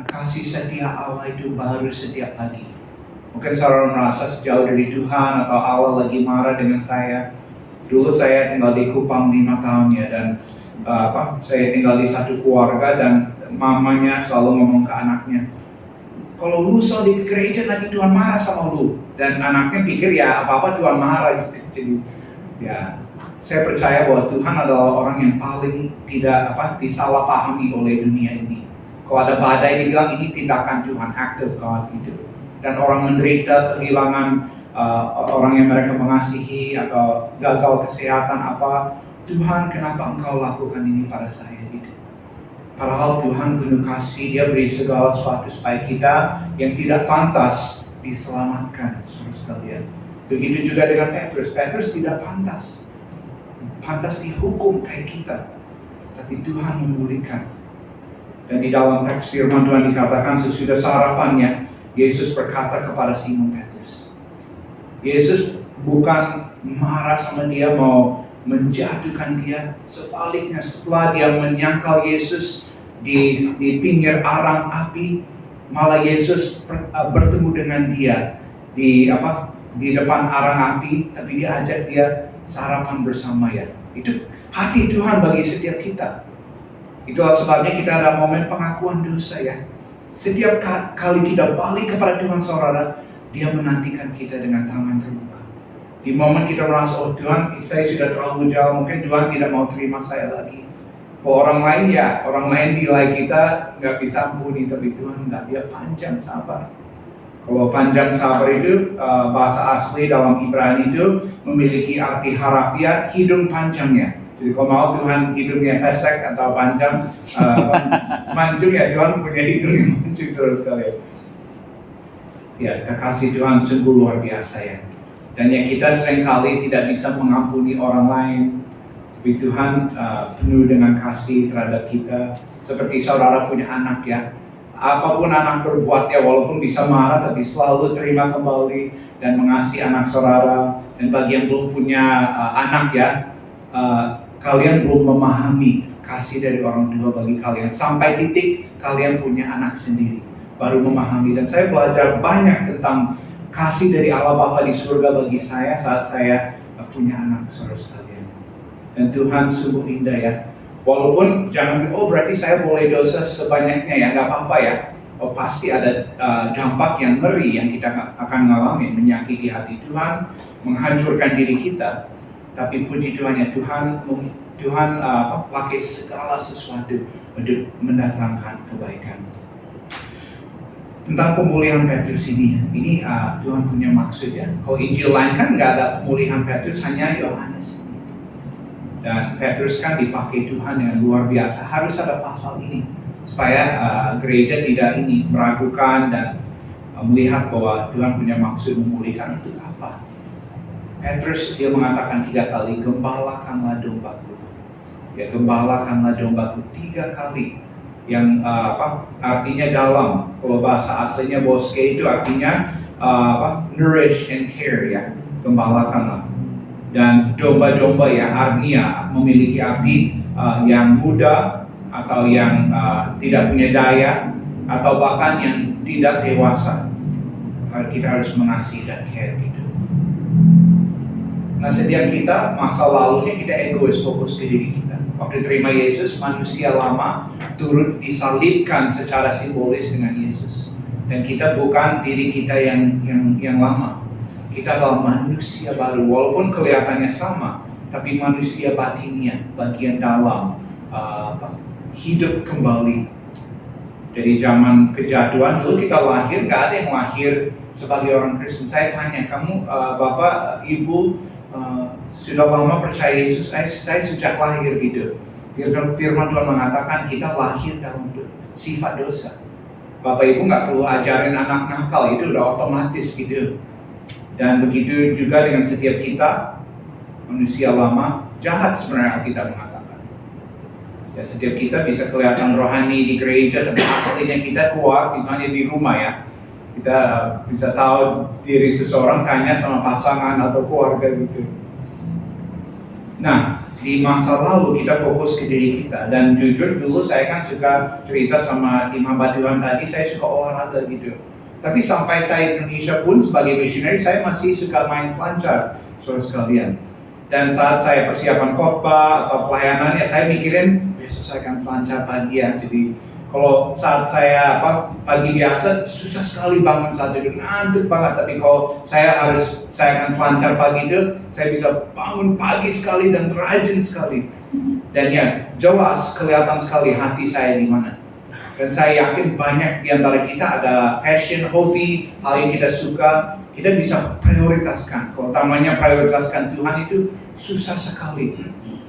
Kasih setia Allah itu baru setiap pagi. Mungkin saudara merasa sejauh dari Tuhan atau Allah lagi marah dengan saya. Dulu saya tinggal di Kupang 5 tahun ya, dan saya tinggal di satu keluarga dan mamanya selalu ngomong ke anaknya, kalau lu di gereja nanti Tuhan marah sama lu. Dan anaknya pikir ya apa-apa Tuhan marah gitu. Jadi ya saya percaya bahwa Tuhan adalah orang yang paling tidak disalahpahami oleh dunia ini. Kalau ada badai dibilang ini tindakan Tuhan, act of God gitu. Dan orang menderita kehilangan orang yang mereka mengasihi atau gagal kesehatan apa, Tuhan kenapa engkau lakukan ini pada saya gitu. Padahal Tuhan penuh kasih, dia beri segala sesuatu supaya kita yang tidak pantas diselamatkan, saudara sekalian. Begitu juga dengan Petrus. Petrus tidak pantas dihukum kayak kita, tapi Tuhan memulihkan. Dan di dalam teks firman Tuhan dikatakan sesudah sarapannya, Yesus berkata kepada Simon Petrus. Yesus bukan marah sama dia, mau menjatuhkan dia. Sebaliknya setelah dia menyangkal Yesus di pinggir arang api, malah Yesus bertemu dengan dia di depan arang api, tapi dia ajak dia sarapan bersama ya. Itu hati Tuhan bagi setiap kita. Itulah sebabnya kita ada momen pengakuan dosa ya. Setiap kali kita balik kepada Tuhan saudara, dia menantikan kita dengan tangan terbuka. Di momen kita merasa, oh Tuhan saya sudah terlalu jauh, mungkin Tuhan tidak mau terima saya lagi. Kalau orang lain ya, orang lain nilai kita nggak bisa ampuni, tapi Tuhan nggak, dia panjang sabar. Kalau panjang sabar itu bahasa asli dalam Ibrani itu memiliki arti harafiah hidung panjangnya. Jadi kalau mau Tuhan hidungnya pesek atau panjang, mancung ya, Tuhan punya hidung yang mancung terus sekali. Ya, kekasih Tuhan sungguh luar biasa ya. Dan yang kita seringkali tidak bisa mengampuni orang lain, tapi Tuhan penuh dengan kasih terhadap kita. Seperti saudara punya anak ya, apapun anak berbuat ya, walaupun bisa marah, tapi selalu terima kembali dan mengasihi anak saudara. Dan bagi yang belum punya anak ya, kalian belum memahami kasih dari orang tua bagi kalian. Sampai titik kalian punya anak sendiri, baru memahami. Dan saya belajar banyak tentang kasih dari Allah Bapa di surga bagi saya saat saya punya anak, saudara sekalian. Dan Tuhan sungguh indah ya. Walaupun jangan, berarti saya boleh dosa sebanyaknya ya, nggak apa-apa ya. Pasti ada dampak yang ngeri yang kita akan mengalami, menyakiti hati Tuhan, menghancurkan diri kita. Tapi puji Tuhan ya, Tuhan pakai segala sesuatu untuk mendatangkan kebaikan. Tentang pemulihan Petrus ini Tuhan punya maksud ya. Kalau Injil lain kan nggak ada pemulihan Petrus, hanya Yohanes. Dan Petrus kan dipakai Tuhan yang luar biasa. Harus ada pasal ini supaya gereja tidak meragukan dan melihat bahwa Tuhan punya maksud memulihkan. Untuk apa? Petrus dia mengatakan 3 kali, gembalakanlah dombaku. Ya, gembalakanlah dombaku 3 kali. Yang artinya dalam. Kalau bahasa aslinya boske itu artinya nourish and care ya, gembalakanlah. Dan domba-domba ya, arnia memiliki arti yang muda atau yang tidak punya daya atau bahkan yang tidak dewasa. Kita harus mengasihi dan care gitu. Nah, setiap kita masa lalunya kita egois, fokus ke diri kita. Waktu terima Yesus, manusia lama turut disalibkan secara simbolis dengan Yesus. Dan kita bukan diri kita yang lama. Kita adalah manusia baru, walaupun kelihatannya sama, tapi manusia batinnya, bagian dalam, hidup kembali. Dari zaman kejatuhan dulu kita lahir, nggak ada yang lahir sebagai orang Kristen. Saya tanya, kamu Bapak, Ibu, sudah lama percaya Yesus? Saya sejak lahir gitu. Firman Tuhan mengatakan kita lahir dalam sifat dosa. Bapak Ibu nggak perlu ajarin anak nakal, itu udah otomatis gitu. Dan begitu juga dengan setiap kita, manusia lama, jahat sebenarnya kita mengatakan. Ya, setiap kita bisa kelihatan rohani di gereja, tapi aslinya kita kuat, misalnya di rumah ya. Kita bisa tahu diri seseorang tanya sama pasangan atau keluarga gitu. Nah, di masa lalu kita fokus ke diri kita. Dan jujur dulu saya kan suka cerita sama tim hamba Tuhan tadi, saya suka olahraga gitu. Tapi sampai saya Indonesia pun sebagai missionary, saya masih suka main selancar, saudara sekalian. Dan saat saya persiapan khotbah atau pelayanan, ya saya mikirin besok saya akan selancar pagi ya. Jadi kalau saat saya pagi biasa susah sekali bangun saat itu, ngantuk banget. Tapi kalau saya akan selancar pagi itu, saya bisa bangun pagi sekali dan rajin sekali. Dan ya jelas kelihatan sekali hati saya di mana. Dan saya yakin banyak di antara kita ada passion, hobi, hal yang kita suka, kita bisa prioritaskan. Kalau utamanya prioritaskan Tuhan itu susah sekali,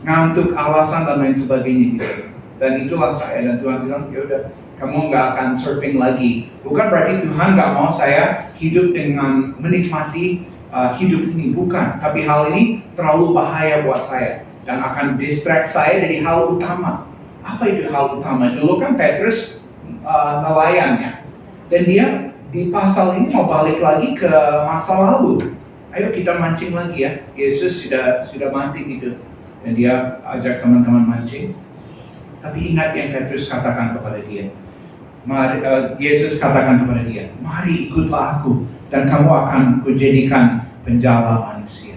ngantuk, alasan dan lain sebagainya gitu. Dan itulah saya, dan Tuhan bilang, ya udah, kamu nggak akan surfing lagi. Bukan berarti Tuhan nggak mau saya hidup dengan menikmati hidup ini, bukan. Tapi hal ini terlalu bahaya buat saya dan akan distract saya dari hal utama. Apa itu hal utama? Dulu kan Petrus nelayannya, dan dia di pasal ini mau balik lagi ke masa lalu. Ayo kita mancing lagi ya. Yesus sudah mati gitu, dan dia ajak teman-teman mancing. Tapi ingat yang Petrus katakan kepada dia. Yesus katakan kepada dia, mari ikutlah aku dan kamu akan kujadikan penjala manusia.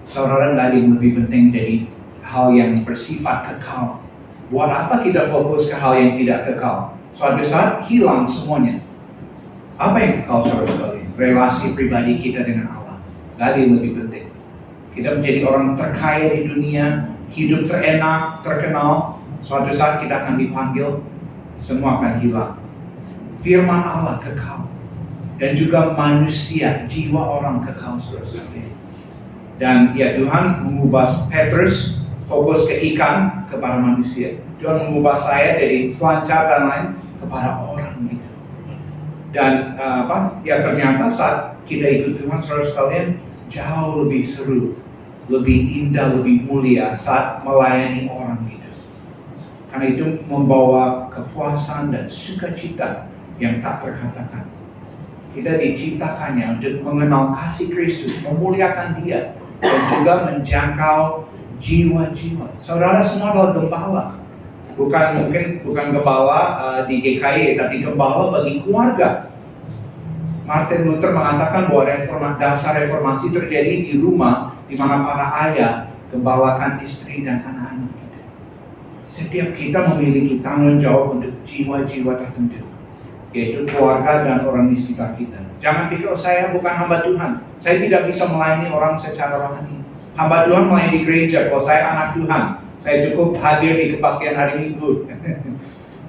Saudara, nggak ada yang lebih penting dari hal yang bersifat kekal. Buat apa kita fokus ke hal yang tidak kekal? Suatu saat hilang semuanya. Apa yang kekal, saudara sekalian? Relasi pribadi kita dengan Allah. Nggak ada yang lebih penting. Kita menjadi orang terkaya di dunia, hidup terenak, terkenal. Suatu saat kita akan dipanggil, semua akan hilang. Firman Allah kekal. Dan juga manusia, jiwa orang kekal, saudara-saudara. Dan ya Tuhan mengubah Petrus fokus ke ikan kepada manusia. Tuhan mengubah saya dari selancar dan lain kepada orang gitu. Dan ya ternyata saat kita ikut Tuhan, saudara sekalian, jauh lebih seru, lebih indah, lebih mulia saat melayani orang gitu. Karena itu membawa kepuasan dan sukacita yang tak terkatakan. Kita diciptakannya untuk mengenal kasih Kristus, memuliakan Dia, dan juga menjangkau jiwa-jiwa. Saudara semua adalah gembala. Bukan gembala di GKI, tapi gembala bagi keluarga. Martin Luther mengatakan bahwa dasar reformasi terjadi di rumah di mana para ayah gembalakan istri dan anak-anak. Setiap kita memiliki tanggung jawab untuk jiwa-jiwa tertentu, yaitu keluarga dan orang di sekitar kita. Jangan pikir, saya bukan hamba Tuhan, saya tidak bisa melayani orang secara rohani. Hamba Tuhan melayani di gereja, kalau saya anak Tuhan, saya cukup hadir di kebaktian hari Minggu.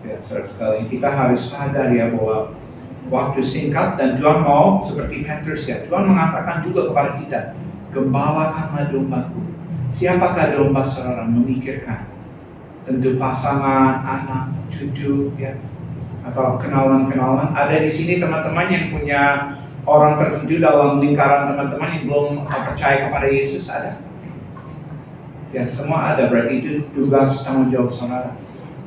Ya, saudara sekalian, kita harus sadar ya bahwa waktu singkat dan Tuhan mau seperti Petrus ya. Tuhan mengatakan juga kepada kita, gembalakanlah dombaku. Siapakah domba saudara? Memikirkan. Tentu pasangan, anak, cucu, ya, atau kenalan-kenalan. Ada di sini teman-teman yang punya orang tertentu dalam lingkaran teman-teman yang belum percaya kepada Yesus, ada? Ya, semua ada. Berarti itu tugas tanggung jawab saudara.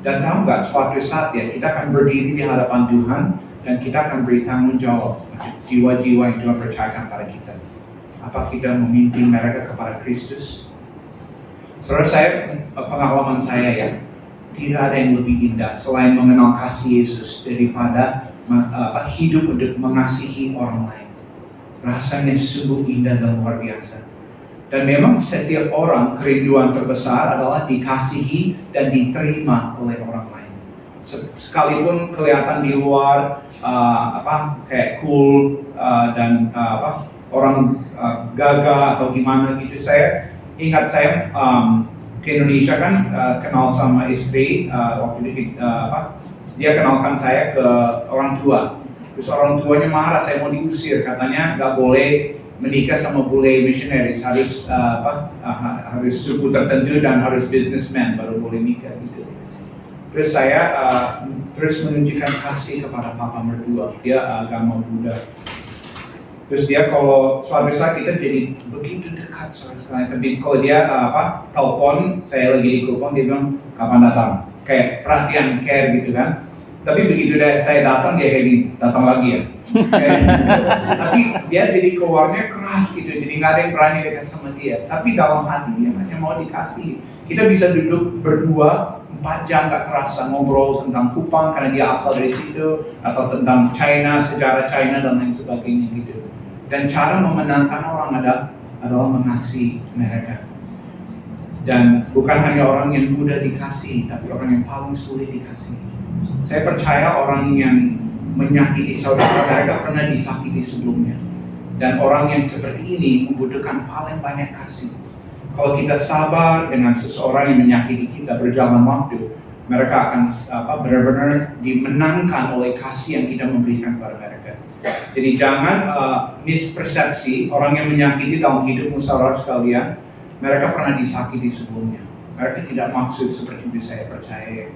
Dan tahu nggak, suatu saat ya kita akan berdiri di hadapan Tuhan dan kita akan beri tanggung jawab untuk jiwa-jiwa yang Tuhan percayakan pada kita. Apa kita memimpin mereka kepada Kristus? Saudara, pengalaman saya ya, tidak ada yang lebih indah selain mengenal kasih Yesus daripada hidup untuk mengasihi orang lain. Rasanya sungguh indah dan luar biasa. Dan memang setiap orang kerinduan terbesar adalah dikasihi dan diterima oleh orang lain. Sekalipun kelihatan di luar kayak cool dan orang gagah atau gimana gitu. Saya ingat saya ke Indonesia kan kenal sama istri waktu itu dia kenalkan saya ke orang tua. Terus orang tuanya marah, saya mau diusir, katanya nggak boleh menikah sama bule missionaries, harus harus suku tertentu dan harus businessman baru boleh nikah gitu. Terus saya terus menunjukkan kasih kepada papa mertua, dia agama Buddha. Terus dia kalau suatu saat kita jadi begitu dekat sekali. Tapi kalau dia telepon, saya lagi di telepon, dia bilang kapan datang? Kayak perhatian, care gitu kan. Tapi begitu saya datang, dia kayak gini, datang lagi ya. Tapi dia jadi keluarnya keras gitu, jadi nggak ada yang berani dekat sama dia. Tapi dalam hati dia hanya mau dikasih. Kita bisa duduk berdua 4 jam gak terasa ngobrol tentang Kupang karena dia asal dari situ, atau tentang China, sejarah China dan lain sebagainya gitu. Dan cara memenangkan orang adalah mengasihi mereka. Dan bukan hanya orang yang mudah dikasih, tapi orang yang paling sulit dikasih. Saya percaya orang yang menyakiti saudara mereka pernah disakiti sebelumnya. Dan orang yang seperti ini membutuhkan paling banyak kasih. Kalau kita sabar dengan seseorang yang menyakiti kita berjalan waktu, mereka akan benar-benar dimenangkan oleh kasih yang kita memberikan kepada mereka. Jadi jangan mispersepsi orang yang menyakiti dalam hidupmu saudara sekalian, mereka pernah disakiti sebelumnya. Mereka tidak maksud seperti itu, saya percaya.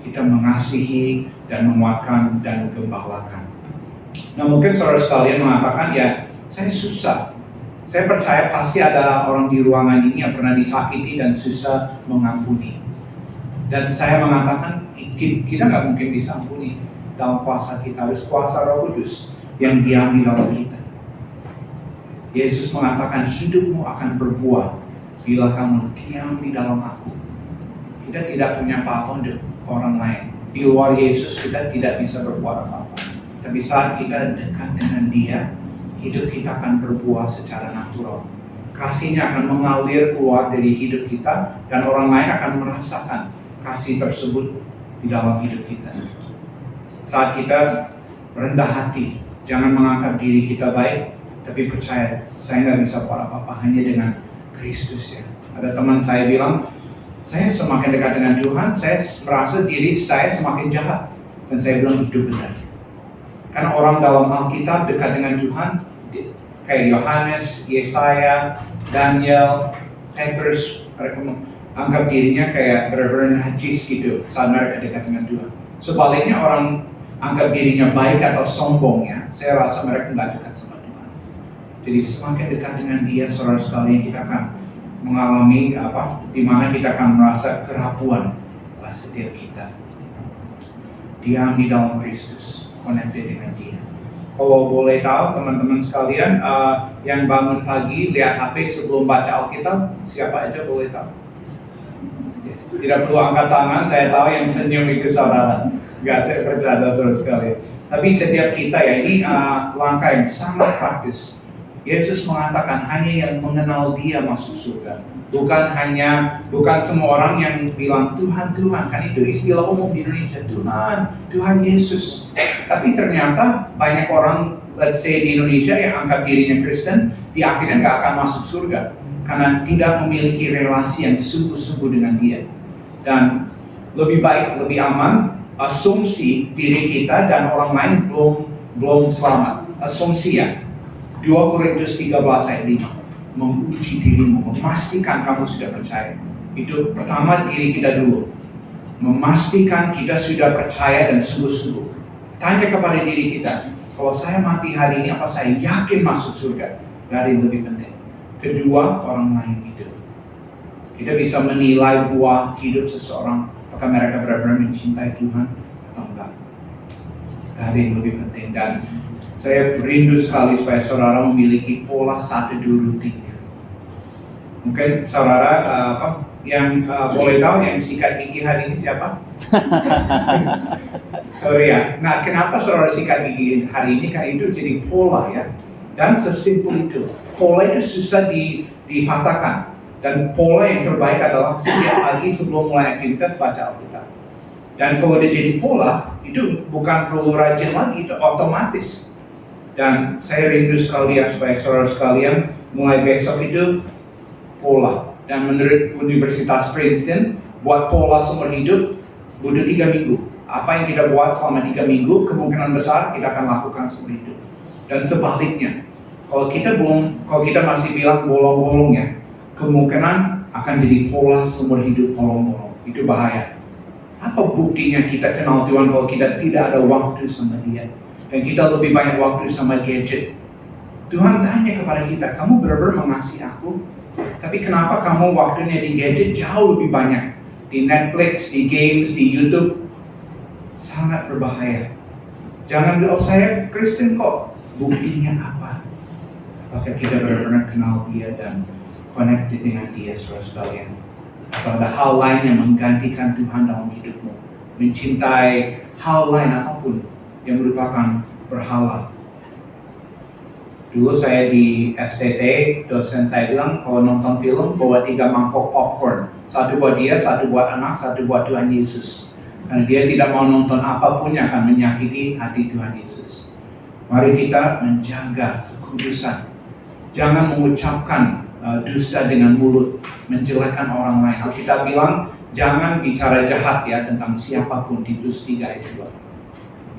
Kita mengasihi dan menguatkan dan menggembalakan. Nah mungkin saudara sekalian mengatakan, ya saya susah. Saya percaya pasti ada orang di ruangan ini yang pernah disakiti dan susah mengampuni. Dan saya mengatakan, kita nggak mungkin bisa ampuni dalam kuasa kita, harus kuasa Roh Kudus yang diam di dalam kita. Yesus mengatakan, hidupmu akan berbuah bila kamu diam di dalam aku. Kita tidak punya apa-apa untuk orang lain. Di luar Yesus kita tidak bisa berbuat apa-apa. Tapi saat kita dekat dengan Dia, hidup kita akan berbuah secara natural. Kasihnya akan mengalir keluar dari hidup kita, dan orang lain akan merasakan kasih tersebut di dalam hidup kita. Saat kita rendah hati, jangan menganggap diri kita baik, tapi percaya, saya nggak bisa buat apa-apa, hanya dengan Kristus ya. Ada teman saya bilang, saya semakin dekat dengan Tuhan, saya merasa diri saya semakin jahat. Dan saya bilang itu benar. Karena orang dalam Alkitab dekat dengan Tuhan, kayak Yohanes, Yesaya, Daniel, Petrus, mereka menganggap dirinya kayak benar-benar najis gitu saat mereka dekat dengan Tuhan. Sebaliknya orang anggap dirinya baik atau sombong ya, saya rasa mereka nggak dekat sama Tuhan. Jadi semakin dekat dengan Dia, saudara sekalian, kita akan mengalami di mana kita akan merasa kerapuan setiap kita. Diam di dalam Kristus, connected dengan Dia. Kalau boleh tahu teman-teman sekalian, yang bangun pagi lihat HP sebelum baca Alkitab, siapa aja boleh tahu? Tidak perlu angkat tangan, saya tahu yang senyum itu saudara. Enggak, saya bercanda saudara sekalian. Tapi setiap kita ya, ini langkah yang sangat praktis. Yesus mengatakan hanya yang mengenal Dia masuk surga. Bukan semua orang yang bilang Tuhan, Tuhan, kan itu istilah umum di Indonesia, Tuhan Yesus. Tapi ternyata banyak orang, let's say di Indonesia yang anggap dirinya Kristen, di akhirnya nggak akan masuk surga karena tidak memiliki relasi yang sungguh-sungguh dengan Dia. Dan lebih baik, lebih aman, asumsi diri kita dan orang lain belum selamat. Asumsi ya. 2 Korintus 13 ayat 5. Menguji dirimu, memastikan kamu sudah percaya. Itu pertama diri kita dulu. Memastikan kita sudah percaya dan sungguh-sungguh. Tanya kepada diri kita, kalau saya mati hari ini, apa saya yakin masuk surga? Dari lebih penting. Kedua, orang lain hidup. Kita bisa menilai buah hidup seseorang, apakah mereka benar-benar mencintai Tuhan atau enggak. Dari yang lebih penting. Dan saya rindu sekali supaya saudara memiliki pola 1, 2, 3. Mungkin saudara yang boleh tahu yang sikat gigi hari ini siapa? Sorry ya. Nah, kenapa saudara sikat gigi hari ini? Karena itu jadi pola ya. Dan sesimpel itu. Pola itu susah dipatahkan. Dan pola yang terbaik adalah setiap pagi sebelum mulai aktivitas baca Alkitab. Dan kalau dia jadi pola, itu bukan perlu rajin lagi, itu otomatis. Dan saya rindu sekali ya supaya saudara sekalian mulai besok itu pola. Dan menurut Universitas Princeton, buat pola seumur hidup butuh 3 minggu. Apa yang kita buat selama 3 minggu, kemungkinan besar kita akan lakukan seumur hidup. Dan sebaliknya, kalau kita masih bilang bolong-bolong ya, kemungkinan akan jadi pola seumur hidup bolong-bolong. Itu bahaya. Apa buktinya kita kenal Tuhan kalau kita tidak ada waktu sama Dia? Dan kita lebih banyak waktu sama gadget. Tuhan tanya kepada kita, kamu benar-benar mengasihi aku? Tapi kenapa kamu waktunya di gadget jauh lebih banyak? Di Netflix, di games, di YouTube. Sangat berbahaya. Jangan bilang, saya Kristen kok. Buktinya apa? Apakah kita benar-benar kenal Dia dan connected dengan Dia, saudara sekalian? atau ada hal lain yang menggantikan Tuhan dalam hidupmu, mencintai hal lain apapun yang merupakan berhala. Dulu saya di STT, dosen saya bilang kalau nonton film bawa 3 mangkok popcorn, 1 buat dia, 1 buat anak, 1 buat Tuhan Yesus. Karena dia tidak mau nonton apapun yang akan menyakiti hati Tuhan Yesus. Mari kita menjaga kekudusan. Jangan mengucapkan dusta dengan mulut, menjelekkan orang lain. Alkitab bilang jangan bicara jahat ya tentang siapapun, Titus 3 ayat 2.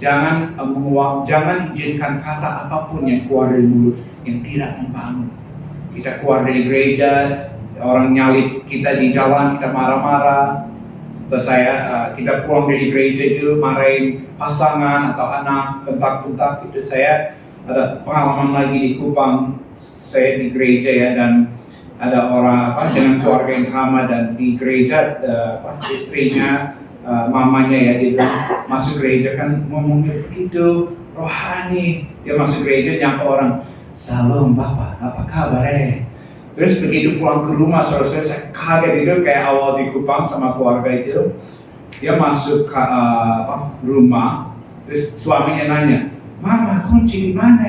Jangan izinkan kata apapun yang keluar dari mulut yang tidak membangun. Kita keluar dari gereja, orang nyalip kita di jalan, kita marah-marah. Terus kita pulang dari gereja itu marahin pasangan atau anak, bentak-bentak. Itu saya ada pengalaman lagi di Kupang, saya di gereja ya, dan ada orang dengan keluarga yang sama, dan di gereja istrinya, mamanya ya, dia bilang masuk gereja kan ngomongnya begitu rohani. Dia masuk gereja nyapa orang, "Salam Bapak, apa kabar Terus begitu pulang ke rumah, saudara saya kaget itu, kayak awal di Kupang sama keluarga itu. Dia masuk ke rumah, terus suaminya nanya, "Mama, kunci di mana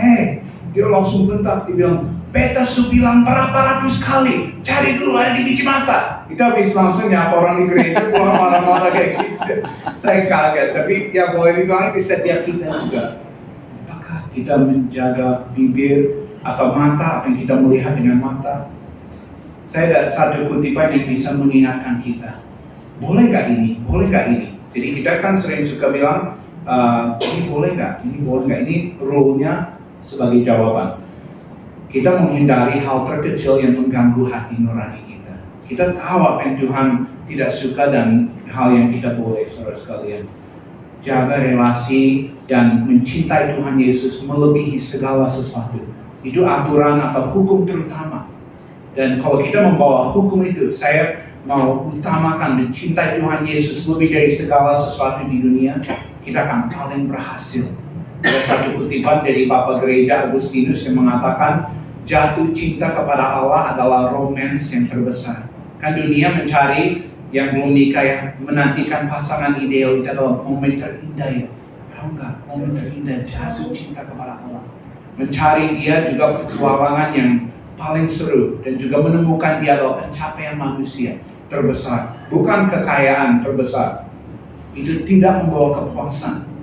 Dia langsung bentak, dia bilang, "Beta su bilang berapa ratus kali, cari dulu ada di biji mata." Itu habis langsung nyapa orang di gereja, pulang marah-marah kayak gitu. Saya kaget, tapi ya boleh dibilang di setiap kita juga. Apakah kita menjaga bibir atau mata, apa yang kita melihat dengan mata? Saya ada satu kutipan yang bisa mengingatkan kita. Boleh gak ini? Boleh gak ini? Jadi kita kan sering suka bilang, ini boleh gak? Ini boleh gak? Ini rule-nya sebagai jawaban. Kita menghindari hal terkecil yang mengganggu hati nurani kita. Kita tahu apa yang Tuhan tidak suka dan hal yang kita boleh, saudara sekalian. Jaga relasi dan mencintai Tuhan Yesus melebihi segala sesuatu. Itu aturan atau hukum terutama. Dan kalau kita membawa hukum itu, saya mau utamakan mencintai Tuhan Yesus lebih dari segala sesuatu di dunia, kita akan paling berhasil. Ada satu kutipan dari Bapak Gereja Agustinus yang mengatakan, jatuh cinta kepada Allah adalah romance yang terbesar. Kan dunia mencari yang belum nikah ya, menantikan pasangan ideal itu adalah momen terindah ya. Tahu nggak? Momen terindah jatuh cinta kepada Allah. Mencari dia juga petualangan yang paling seru, dan juga menemukan dia adalah pencapaian manusia terbesar, bukan kekayaan terbesar. Itu tidak membawa kepuasan.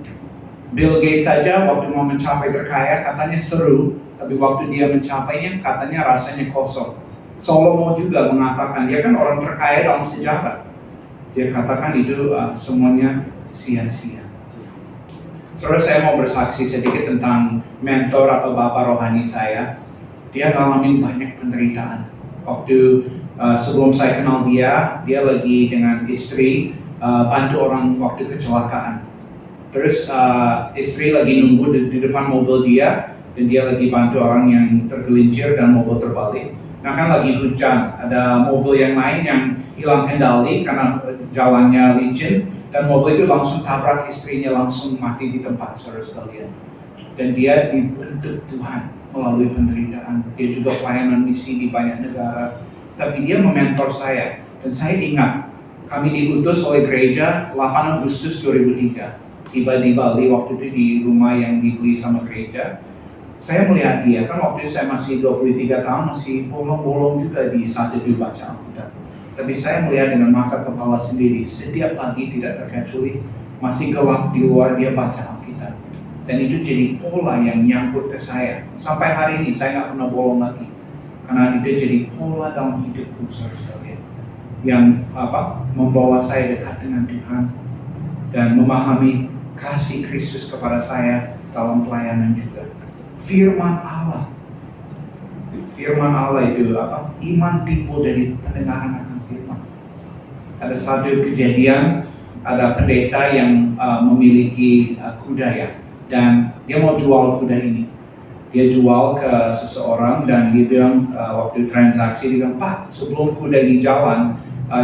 Bill Gates saja waktu mau mencapai terkaya katanya seru, tapi waktu dia mencapainya katanya rasanya kosong. Salomo juga mengatakan, dia kan orang terkaya dalam sejarah, dia katakan itu semuanya sia-sia. Saudara, saya mau bersaksi sedikit tentang mentor atau bapak rohani saya. Dia ngalamin banyak penderitaan. Waktu sebelum saya kenal dia lagi dengan istri bantu orang waktu kecelakaan. Terus istri lagi nunggu di depan mobil dia, dan dia lagi bantu orang yang tergelincir dan mobil terbalik. Nah kan lagi hujan, ada mobil yang lain yang hilang kendali karena jalannya licin, dan mobil itu langsung tabrak istrinya, langsung mati di tempat, saudara sekalian. Dan dia dibentuk Tuhan melalui penderitaan. Dia juga pelayanan misi di banyak negara. Tapi dia mementor saya. Dan saya ingat, kami diutus oleh gereja 8 Agustus 2003. Tiba di Bali waktu itu di rumah yang dibeli sama gereja. Saya melihat dia, kan waktu itu saya masih 23 tahun, masih bolong-bolong juga di saat itu baca Alkitab. Tapi saya melihat dengan mata kepala sendiri, setiap pagi tidak terkecuali, masih gelap di luar dia baca Alkitab. Dan itu jadi pola yang nyangkut ke saya. Sampai hari ini saya nggak pernah bolong lagi. Karena itu jadi pola dalam hidupku, saudara sekalian. Yang membawa saya dekat dengan Tuhan. Dan memahami kasih Kristus kepada saya dalam pelayanan juga. Firman Allah. Firman Allah itu iman timbul dari pendengaran akan firman. Ada satu kejadian, ada pendeta yang memiliki kuda ya. Dan dia mau jual kuda ini. Dia jual ke seseorang dan dia bilang waktu transaksi, dia bilang, "Pak, sebelum kuda ini jalan,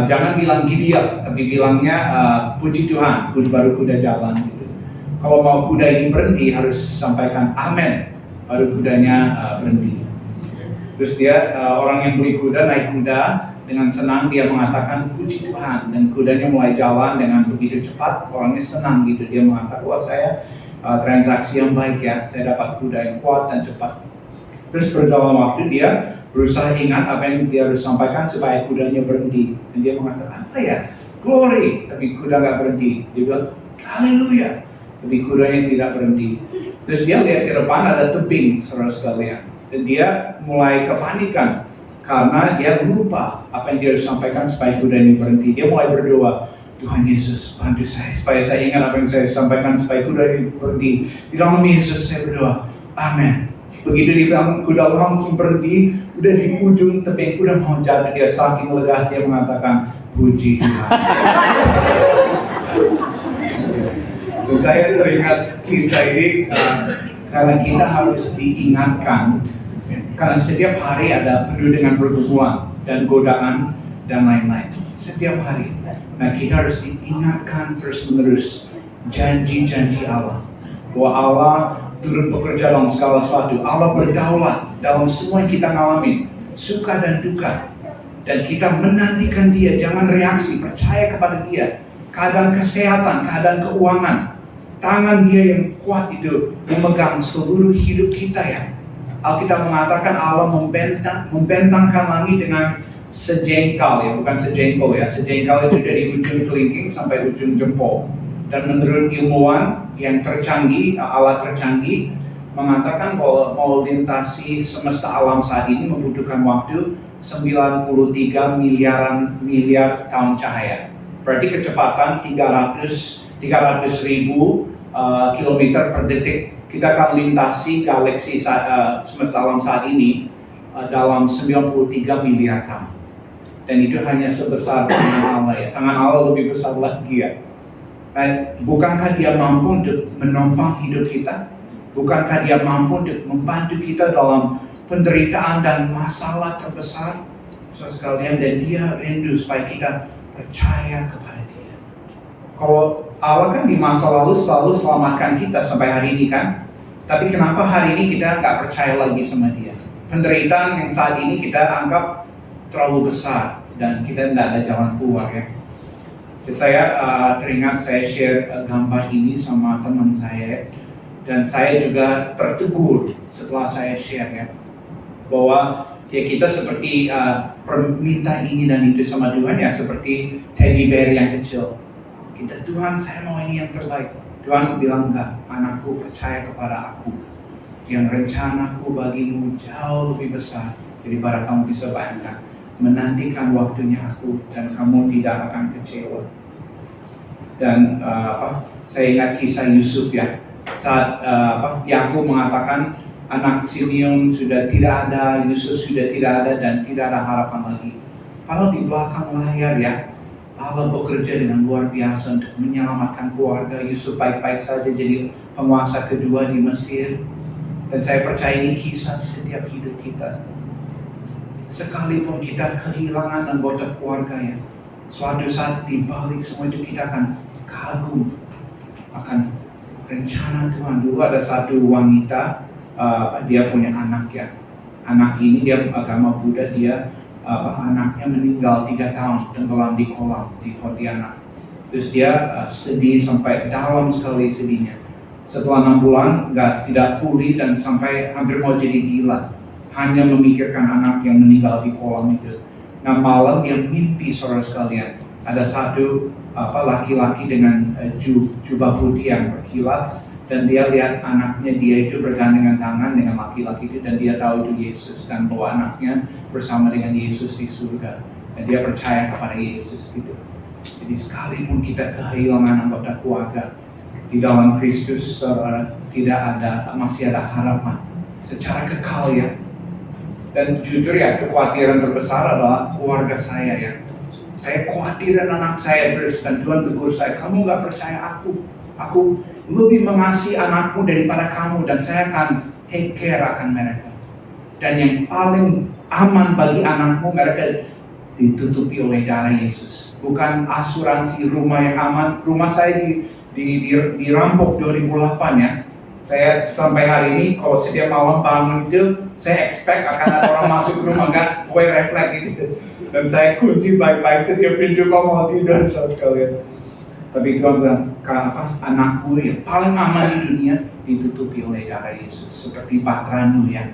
jangan bilang Gideon, tapi bilangnya puji Tuhan, baru kuda jalan." Gitu. Kalau mau kuda ini berhenti harus sampaikan amin, baru kudanya berhenti. Terus dia orang yang beli kuda naik kuda, Dengan senang dia mengatakan puji Tuhan, dan kudanya mulai jalan dengan begitu cepat. Orangnya senang gitu, dia mengatakan, wah saya transaksi yang baik ya, saya dapat kuda yang kuat dan cepat. Terus berjalan waktu dia berusaha ingat apa yang dia harus sampaikan supaya kudanya berhenti. Dan dia mengatakan, apa ya? Glory, tapi kuda nggak berhenti. Dia bilang, haleluya, tapi kudanya tidak berhenti. Terus dia lihat ke depan ada tebing, saudara sekalian. Dan dia mulai kepanikan karena dia lupa apa yang dia harus sampaikan supaya kuda ini berhenti. Dia mulai berdoa, Tuhan Yesus bantu saya supaya saya ingat apa yang saya sampaikan supaya kuda ini berhenti. Di dalam Yesus saya berdoa, amin. Begitu di dalam kuda langsung berhenti, udah di ujung tebing, kuda mau jatuh, dia saking lega dia mengatakan, puji Tuhan. Dan saya teringat kisah ini karena kita harus diingatkan, karena setiap hari ada penuh dengan pergumulan dan godaan dan lain-lain. Setiap hari. Nah, kita harus diingatkan terus-menerus janji-janji Allah. Bahwa Allah turut bekerja dalam segala sesuatu. Allah berdaulat dalam semua yang kita alami, suka dan duka. Dan kita menantikan Dia, jangan reaksi, percaya kepada Dia. Keadaan kesehatan, keadaan keuangan, tangan Dia yang kuat itu memegang seluruh hidup kita ya. Alkitab mengatakan Allah membentangkan langit dengan sejengkal ya, bukan sejengkol ya. Sejengkal itu dari ujung kelingking sampai ujung jempol. Dan menurut ilmuwan yang tercanggih, alat tercanggih, mengatakan bahwa mau lintasi semesta alam saat ini membutuhkan waktu 93 miliar tahun cahaya. Berarti kecepatan 300.000 kilometer per detik. Kita akan lintasi galaksi semesta alam saat ini dalam 93 miliar tahun. Dan itu hanya sebesar tangan Allah ya. Tangan Allah lebih besar lagi ya. Bukankah Dia mampu untuk menopang hidup kita? Bukankah Dia mampu untuk membantu kita dalam penderitaan dan masalah terbesar? Saudara sekalian, dan Dia rindu supaya kita percaya kepada Dia. Kalau Allah kan di masa lalu selalu selamatkan kita sampai hari ini kan? Tapi kenapa hari ini kita nggak percaya lagi sama Dia? Penderitaan yang saat ini kita anggap terlalu besar dan kita tidak ada jalan keluar ya. Saya teringat saya share gambar ini sama teman saya dan saya juga tertegur setelah saya share ya, bahwa ya kita seperti perminta ini dan itu sama Tuhan ya, seperti teddy bear yang kecil. Kita, Tuhan saya mau ini yang terbaik. Tuhan bilang enggak, anakku percaya kepada aku. Yang rencanaku bagimu jauh lebih besar daripada kamu bisa bayangkan. Menantikan waktunya aku dan kamu tidak akan kecewa. Dan saya ingat kisah Yusuf ya. Saat Yakub mengatakan anak Simeon sudah tidak ada, Yusuf sudah tidak ada dan tidak ada harapan lagi. Kalau di belakang layar ya, Allah bekerja dengan luar biasa untuk menyelamatkan keluarga. Yusuf baik-baik saja jadi penguasa kedua di Mesir. Dan saya percaya ini kisah setiap hidup kita. Sekalipun kita kehilangan anggota keluarga ya, suatu saat di balik semua itu kita akan kagum akan rencana Tuhan. Dulu ada satu wanita, dia punya anak ya. Anak ini dia agama Buddha, dia anaknya meninggal 3 tahun tenggelam di kolam di Pontianak. Terus dia sedih sampai dalam sekali sedihnya. Setelah 6 bulan tidak pulih dan sampai hampir mau jadi gila, hanya memikirkan anak yang meninggal di kolam itu. Nah malam dia mimpi, saudara sekalian, ada satu laki-laki dengan jubah putih yang berkilat, dan dia lihat anaknya dia itu bergandengan tangan dengan laki-laki itu, dan dia tahu itu Yesus, dan bahwa anaknya bersama dengan Yesus di surga, dan dia percaya kepada Yesus gitu. Jadi sekalipun kita kehilangan anggota keluarga, di dalam Kristus masih ada harapan secara kekal ya. Dan jujur ya, kekhawatiran terbesar adalah keluarga saya ya. Saya khawatir dan anak saya terus, dan Tuhan tegur saya, kamu gak percaya aku lebih mengasihi anakmu daripada kamu, dan saya akan take care akan mereka. Dan yang paling aman bagi anakmu, mereka ditutupi oleh darah Yesus. Bukan asuransi rumah yang aman. Rumah saya dirampok 2008 ya. Saya sampai hari ini kalau setiap malam bangun itu saya expect akan ada orang masuk rumah, nggak boleh refleks gitu. Dan saya kunci baik-baik setiap pintu kalau mau tidur sekalian. Tapi Tuhan bilang, anakku yang paling aman di dunia ditutupi oleh darah Yesus. Seperti bahtera Nuh ya.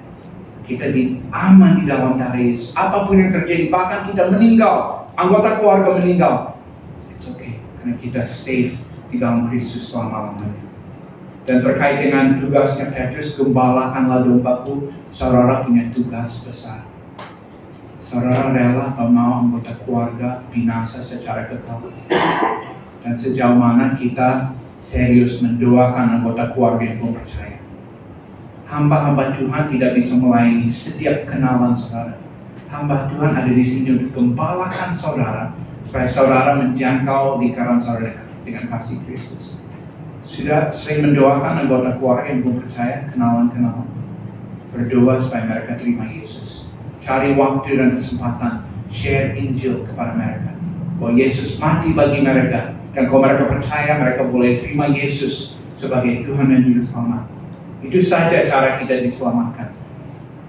Kita aman di dalam darah Yesus. Apapun yang terjadi, bahkan kita meninggal, anggota keluarga meninggal, it's okay. Karena kita safe di dalam Kristus selama-lamanya. Dan terkait dengan tugasnya Petrus, gembalakanlah dombaku, saudara punya tugas besar. Saudara rela atau mau anggota keluarga binasa secara kekal? Dan sejauh mana kita serius mendoakan anggota keluarga yang belum percaya? Hamba-hamba Tuhan tidak bisa melayani setiap kenalan saudara. Hamba Tuhan ada di sini untuk gembalakan saudara, supaya saudara menjangkau lingkaran saudara dengan kasih Kristus. Sudah sering mendoakan anggota keluarga yang belum percaya, kenalan-kenalan. Berdoa supaya mereka terima Yesus. Cari waktu dan kesempatan, share Injil kepada mereka. Bahwa Yesus mati bagi mereka. Dan kalau mereka percaya, mereka boleh terima Yesus sebagai Tuhan dan Juru Selamat. Itu saja cara kita diselamatkan.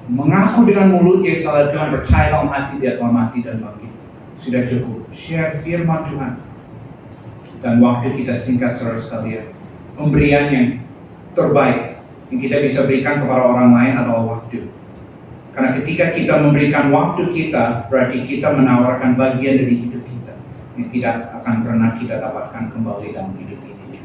Mengaku dengan mulut Yesus adalah Tuhan, percaya dalam hati dia telah mati dan bangkit. Sudah cukup. Share firman Tuhan. Dan waktu kita singkat saudara sekalian. Pemberian yang terbaik yang kita bisa berikan kepada orang lain adalah waktu. Karena ketika kita memberikan waktu kita, berarti kita menawarkan bagian dari hidup kita yang tidak akan pernah kita dapatkan kembali dalam hidup ini.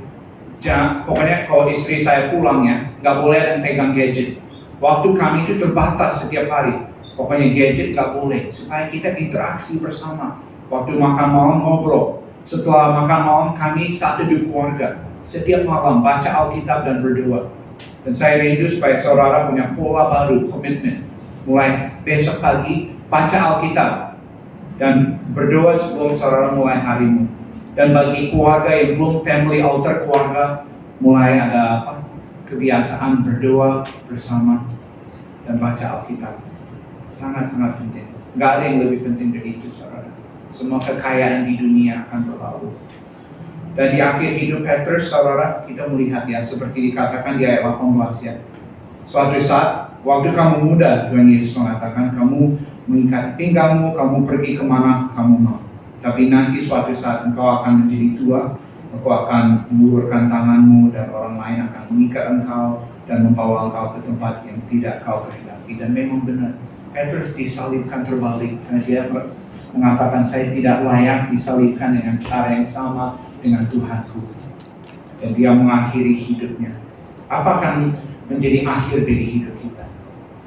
Pokoknya kalau istri saya pulang ya, nggak boleh ada yang pegang gadget. Waktu kami itu terbatas setiap hari. Pokoknya gadget nggak boleh, supaya kita interaksi bersama. Waktu makan malam ngobrol. Setelah makan malam kami satu di keluarga. Setiap malam baca Alkitab dan berdoa. Dan saya rindu supaya saudara punya pola baru, komitmen. Mulai besok pagi baca Alkitab dan berdoa sebelum saudara mulai harimu. Dan bagi keluarga yang belum family altar keluarga, mulai ada kebiasaan berdoa bersama dan baca Alkitab. Sangat-sangat penting. Gak ada yang lebih penting dari itu saudara. Semua kekayaan di dunia akan berlalu. Dan di akhir hidup Petrus, saudara, kita melihat ya, seperti dikatakan di ayat 18 ya. Suatu saat, waktu kamu muda, Tuhan Yesus mengatakan, kamu mengikat pinggangmu, kamu pergi kemana kamu mau. Tapi nanti suatu saat engkau akan menjadi tua, engkau akan mengulurkan tanganmu, dan orang lain akan mengikat engkau, dan membawa engkau ke tempat yang tidak kau kehendaki. Dan memang benar, Petrus disalibkan terbalik, karena dia mengatakan, saya tidak layak disalibkan dengan cara yang sama dengan Tuhanku. Dan dia mengakhiri hidupnya. Apa akan menjadi akhir dari hidup kita?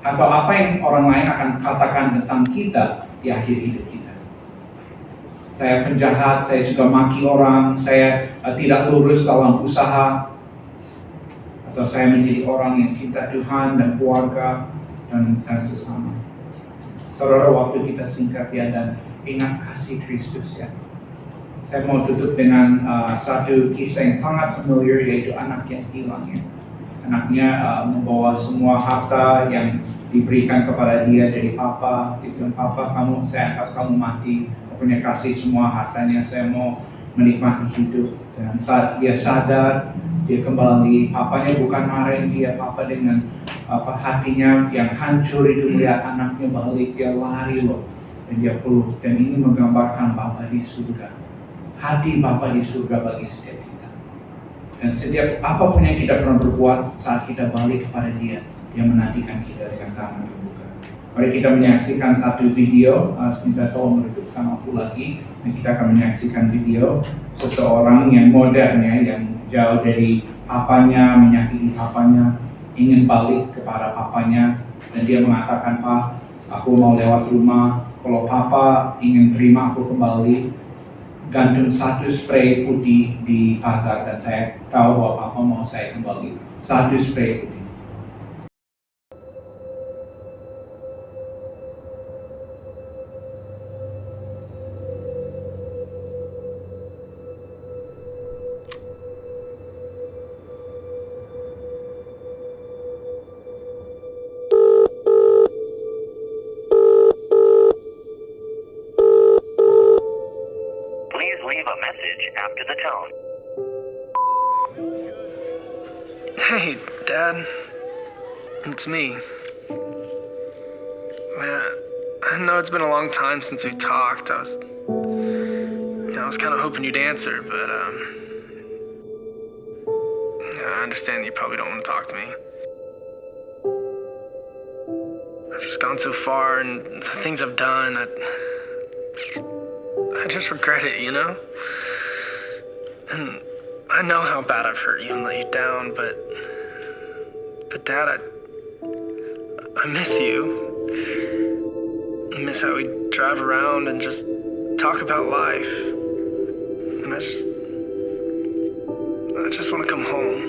Atau apa yang orang lain akan katakan tentang kita di akhir hidup kita? Saya penjahat, saya suka maki orang, saya tidak lurus dalam usaha, atau saya menjadi orang yang cinta Tuhan dan keluarga dan sesama. Saudara, waktu kita singkat ya, dan ingat kasih Kristus ya. Saya mau tutup dengan satu kisah yang sangat familiar, yaitu anak yang hilang ya. Anaknya membawa semua harta yang diberikan kepada dia dari papa. Dia bilang, papa, saya anggap kamu mati. Aku punya kasih semua hartanya, saya mau menikmati hidup. Dan saat dia sadar, dia kembali. Papanya bukan marahin dia, papa dengan hatinya yang hancur itu melihat anaknya balik, dia lari loh. Dan dia peluk. Dan ini menggambarkan Bapa di surga. Hati Bapa di surga bagi setiap kita. Dan setiap apapun yang kita pernah berbuat, saat kita balik kepada dia, dia menantikan kita dengan tangan terbuka. Mari kita menyaksikan satu video. Minta tolong redupkan aku lagi. Dan kita akan menyaksikan video seseorang yang modern ya, yang jauh dari papanya, menyakiti papanya, ingin balik kepada papanya. Dan dia mengatakan, Pak, aku mau lewat rumah. Kalau papa ingin terima aku kembali, gantung satu spray putih di pagar, dan saya tahu bahwa papa mau saya kembali. Satu spray putih. Leave a message after the tone. Hey, Dad. It's me. I know it's been a long time since we talked. I was kind of hoping you'd answer, but I understand that you probably don't want to talk to me. I've just gone so far, and the things I've done, I just regret it, you know? And I know how bad I've hurt you and let you down, but Dad, I miss you. I miss how we drive around and just talk about life. And I just want to come home.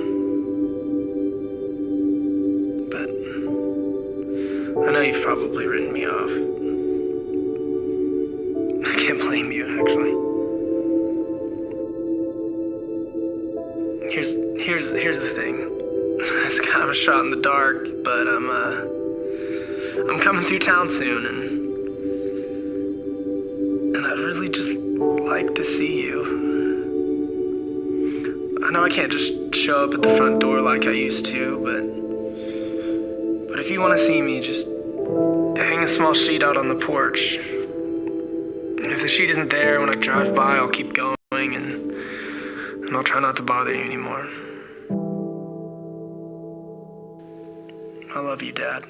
But I know you've probably written me off. I can't blame you, actually. Here's the thing. It's kind of a shot in the dark, but I'm coming through town soon, and I'd really just like to see you. I know I can't just show up at the front door like I used to, but if you want to see me, just hang a small sheet out on the porch. And if the sheet isn't there when I drive by, I'll keep going, and I'll try not to bother you anymore. I love you, Dad.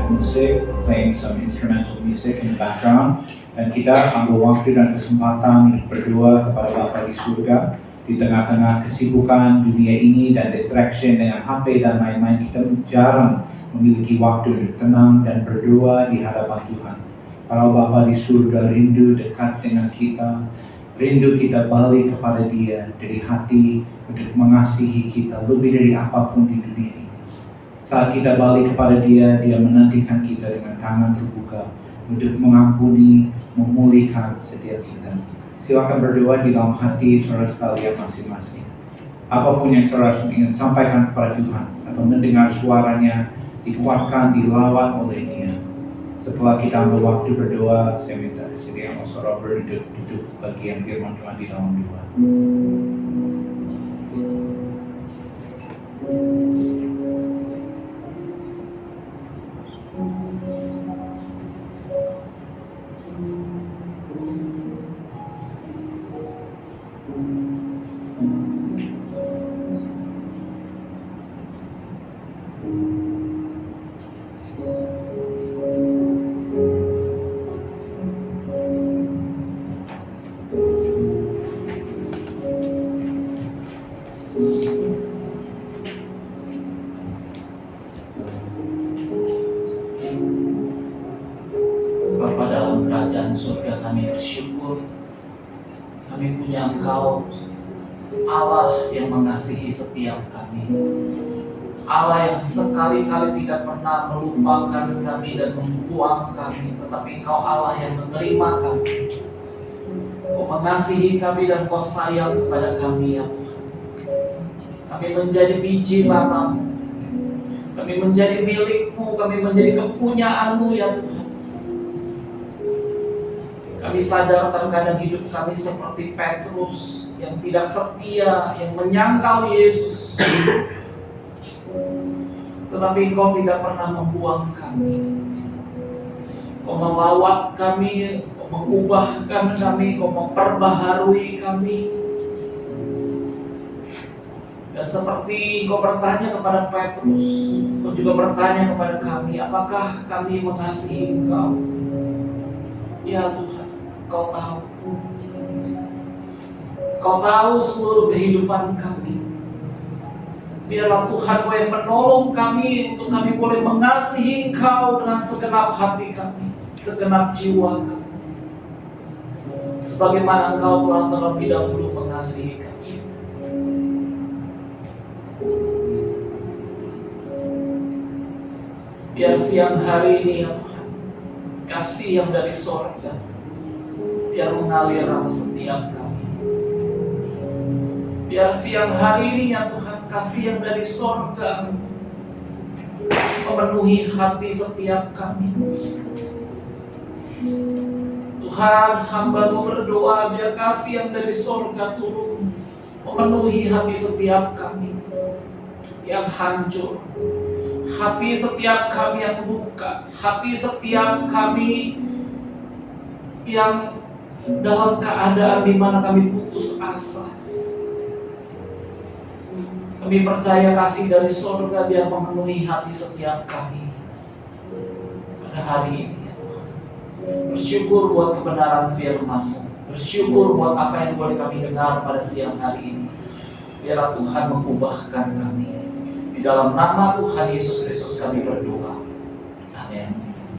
Musik, playing some instrumental music in the background, dan kita ambil waktu dan kesempatan untuk berdoa kepada Bapa di surga di tengah-tengah kesibukan dunia ini dan distraction dengan HP dan lain-lain. Kita jarang memiliki waktu untuk tenang dan berdoa di hadapan Tuhan. Kalau Bapa di surga rindu dekat dengan kita, rindu kita balik kepada Dia dari hati untuk mengasihi kita lebih dari apapun di dunia ini. Saat kita balik kepada Dia, Dia menantikan kita dengan tangan terbuka untuk mengampuni, memulihkan setiap kita. Silakan berdoa di dalam hati saudara sekalian masing-masing. Apapun yang saudara ingin sampaikan kepada Tuhan atau mendengar suaranya, dikuatkan, dilawat oleh Dia. Setelah kita ambil waktu berdoa, saya minta disediakan saudara berduduk bagian firman Tuhan di dalam doa. Bapa dalam kerajaan surga, kami bersyukur kami punya Engkau, Allah yang mengasihi setiap kami, Allah yang sekali-kali tidak pernah melupakan kami dan membuang kami, tetapi Engkau Allah yang menerima kami. Kau mengasihi kami dan Kau sayang kepada kami, ya Tuhan. Kami menjadi biji matamu. Kami menjadi milikmu, kami menjadi kepunyaanmu ya Tuhan. Kami sadar terkadang hidup kami seperti Petrus yang tidak setia, yang menyangkal Yesus. Tetapi Engkau tidak pernah membuang kami. Kau melawat kami, Kau mengubahkan kami, Kau memperbaharui kami. Dan seperti Kau bertanya kepada Petrus, Kau juga bertanya kepada kami, apakah kami mengasihi Engkau? Ya Tuhan, Kau tahu. Kau tahu seluruh kehidupan kami. Biarlah Tuhan Kau yang menolong kami untuk kami boleh mengasihi Engkau dengan segenap hati kami, segenap jiwa kami. Sebagaimana Engkau telah terlebih dahulu mengasihi kami. Biar siang hari ini ya Tuhan, kasih yang dari sorga, biar mengalir atas setiap kami. Biar siang hari ini ya Tuhan, kasih yang dari sorga memenuhi hati setiap kami. Tuhan, hamba-Mu berdoa biar kasih yang dari sorga turun memenuhi hati setiap kami yang hancur, hati setiap kami yang luka, hati setiap kami yang dalam keadaan di mana kami putus asa. Kami percaya kasih dari surga biar memenuhi hati setiap kami pada hari ini. Bersyukur buat kebenaran firman-Mu. Bersyukur buat apa yang boleh kami dengar pada siang hari ini. Biarlah Tuhan mengubahkan kami. Di dalam nama Tuhan Yesus Kristus kami berdoa.